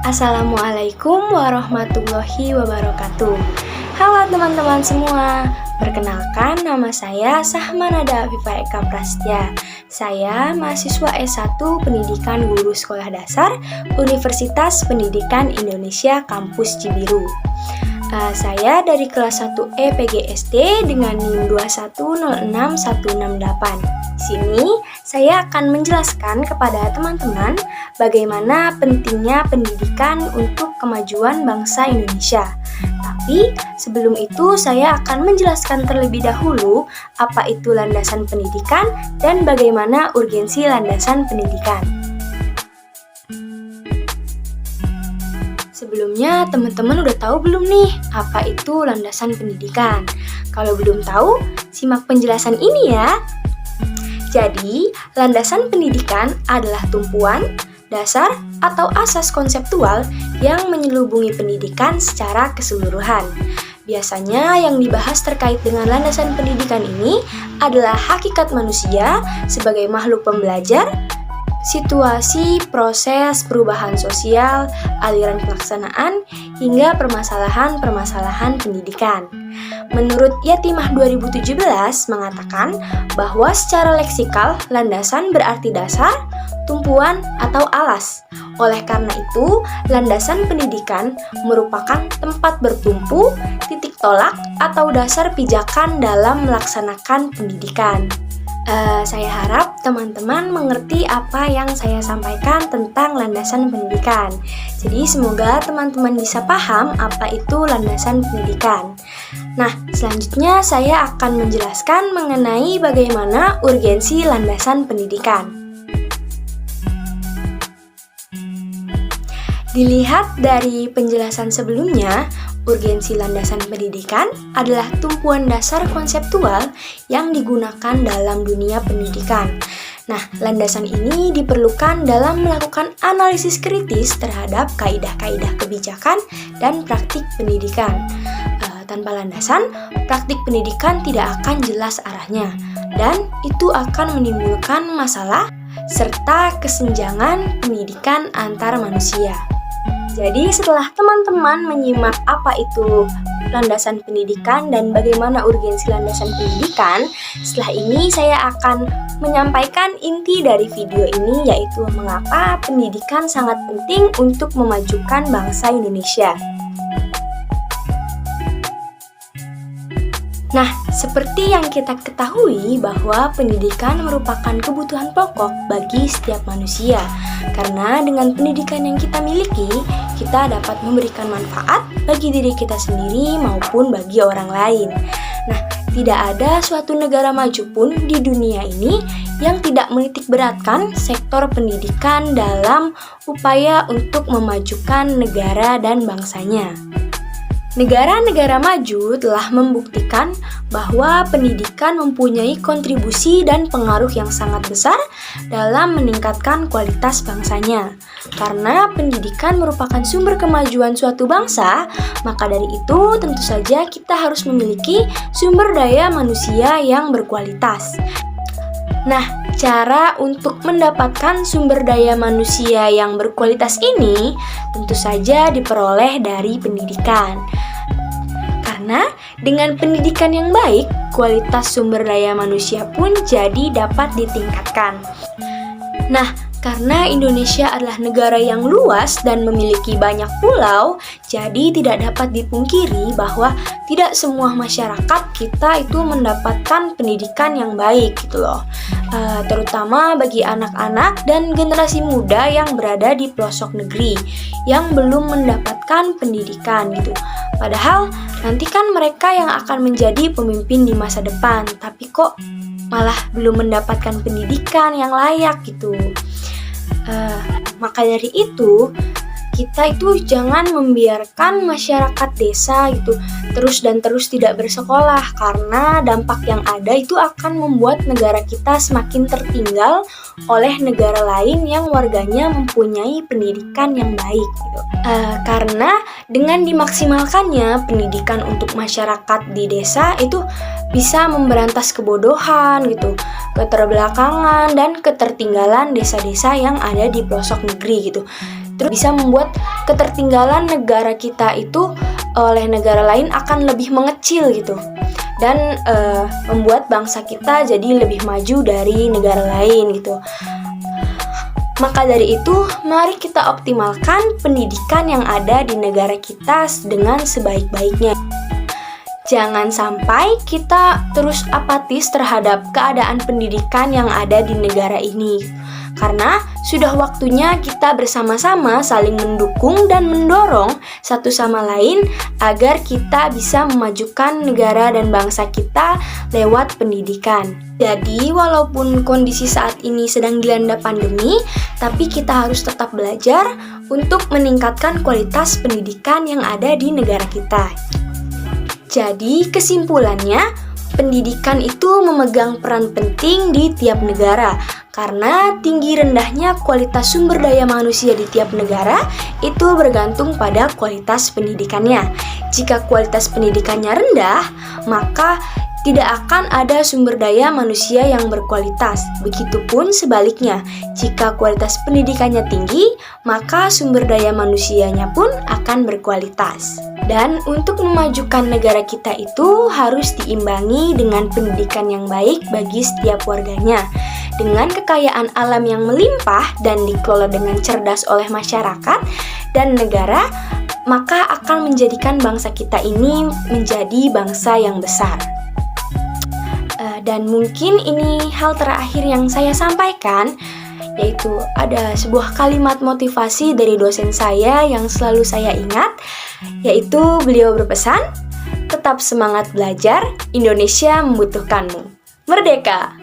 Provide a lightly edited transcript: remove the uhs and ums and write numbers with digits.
Assalamualaikum warahmatullahi wabarakatuh. Halo teman-teman semua, perkenalkan nama saya Sahmanada Afifah Eka Prastya. Saya mahasiswa S1 Pendidikan Guru Sekolah Dasar Universitas Pendidikan Indonesia Kampus Cibiru. Saya dari kelas 1E PGSD dengan NIM 2106168. Di sini saya akan menjelaskan kepada teman-teman bagaimana pentingnya pendidikan untuk kemajuan bangsa Indonesia. Tapi sebelum itu saya akan menjelaskan terlebih dahulu apa itu landasan pendidikan dan bagaimana urgensi landasan pendidikan. Sebelumnya teman-teman udah tahu belum nih apa itu landasan pendidikan? Kalau belum tahu, simak penjelasan ini ya. Jadi, landasan pendidikan adalah tumpuan, dasar, atau asas konseptual yang menyelubungi pendidikan secara keseluruhan. Biasanya yang dibahas terkait dengan landasan pendidikan ini adalah hakikat manusia sebagai makhluk pembelajar, situasi, proses, perubahan sosial, aliran pelaksanaan, hingga permasalahan-permasalahan pendidikan. Menurut Yatimah 2017 mengatakan bahwa secara leksikal, landasan berarti dasar, tumpuan, atau alas. Oleh karena itu, landasan pendidikan merupakan tempat bertumpu, titik tolak, atau dasar pijakan dalam melaksanakan pendidikan. Saya harap teman-teman mengerti apa yang saya sampaikan tentang landasan pendidikan. Jadi semoga teman-teman bisa paham apa itu landasan pendidikan. Nah, selanjutnya saya akan menjelaskan mengenai bagaimana urgensi landasan pendidikan. Dilihat dari penjelasan sebelumnya, urgensi landasan pendidikan adalah tumpuan dasar konseptual yang digunakan dalam dunia pendidikan. Nah, landasan ini diperlukan dalam melakukan analisis kritis terhadap kaidah-kaidah kebijakan dan praktik pendidikan. Tanpa landasan, praktik pendidikan tidak akan jelas arahnya, dan itu akan menimbulkan masalah serta kesenjangan pendidikan antar manusia. Jadi setelah teman-teman menyimak apa itu landasan pendidikan dan bagaimana urgensi landasan pendidikan, setelah ini saya akan menyampaikan inti dari video ini, yaitu mengapa pendidikan sangat penting untuk memajukan bangsa Indonesia. Nah, seperti yang kita ketahui bahwa pendidikan merupakan kebutuhan pokok bagi setiap manusia. Karena dengan pendidikan yang kita miliki, kita dapat memberikan manfaat bagi diri kita sendiri maupun bagi orang lain. Nah, tidak ada suatu negara maju pun di dunia ini yang tidak menitik beratkan sektor pendidikan dalam upaya untuk memajukan negara dan bangsanya. Negara-negara maju telah membuktikan bahwa pendidikan mempunyai kontribusi dan pengaruh yang sangat besar dalam meningkatkan kualitas bangsanya. Karena pendidikan merupakan sumber kemajuan suatu bangsa, maka dari itu tentu saja kita harus memiliki sumber daya manusia yang berkualitas. Nah, cara untuk mendapatkan sumber daya manusia yang berkualitas ini tentu saja diperoleh dari pendidikan. Karena dengan pendidikan yang baik, kualitas sumber daya manusia pun jadi dapat ditingkatkan. Nah, karena Indonesia adalah negara yang luas dan memiliki banyak pulau, jadi tidak dapat dipungkiri bahwa tidak semua masyarakat kita itu mendapatkan pendidikan yang baik gitu loh. Terutama bagi anak-anak dan generasi muda yang berada di pelosok negeri yang belum mendapatkan pendidikan gitu. Padahal nanti kan mereka yang akan menjadi pemimpin di masa depan, tapi kok malah belum mendapatkan pendidikan yang layak gitu. Maka dari itu, kita itu jangan membiarkan masyarakat desa gitu terus tidak bersekolah, karena dampak yang ada itu akan membuat negara kita semakin tertinggal oleh negara lain yang warganya mempunyai pendidikan yang baik gitu. Karena dengan dimaksimalkannya pendidikan untuk masyarakat di desa itu bisa memberantas kebodohan gitu, keterbelakangan dan ketertinggalan desa-desa yang ada di pelosok negeri gitu. terus bisa membuat ketertinggalan negara kita itu oleh negara lain akan lebih mengecil gitu, dan membuat bangsa kita jadi lebih maju dari negara lain gitu. Maka dari itu, mari kita optimalkan pendidikan yang ada di negara kita dengan sebaik-baiknya. Jangan sampai kita terus apatis terhadap keadaan pendidikan yang ada di negara ini. Karena sudah waktunya kita bersama-sama saling mendukung dan mendorong satu sama lain agar kita bisa memajukan negara dan bangsa kita lewat pendidikan. Jadi, walaupun kondisi saat ini sedang dilanda pandemi, tapi kita harus tetap belajar untuk meningkatkan kualitas pendidikan yang ada di negara kita. Jadi, kesimpulannya, pendidikan itu memegang peran penting di tiap negara karena tinggi rendahnya kualitas sumber daya manusia di tiap negara itu bergantung pada kualitas pendidikannya. Jika kualitas pendidikannya rendah, maka tidak akan ada sumber daya manusia yang berkualitas. Begitupun sebaliknya, jika kualitas pendidikannya tinggi, maka sumber daya manusianya pun akan berkualitas. Dan untuk memajukan negara kita itu harus diimbangi dengan pendidikan yang baik bagi setiap warganya. Dengan kekayaan alam yang melimpah dan dikelola dengan cerdas oleh masyarakat dan negara, maka akan menjadikan bangsa kita ini menjadi bangsa yang besar. Dan mungkin ini hal terakhir yang saya sampaikan, yaitu ada sebuah kalimat motivasi dari dosen saya yang selalu saya ingat, yaitu beliau berpesan, "Tetap semangat belajar, Indonesia membutuhkanmu. Merdeka!"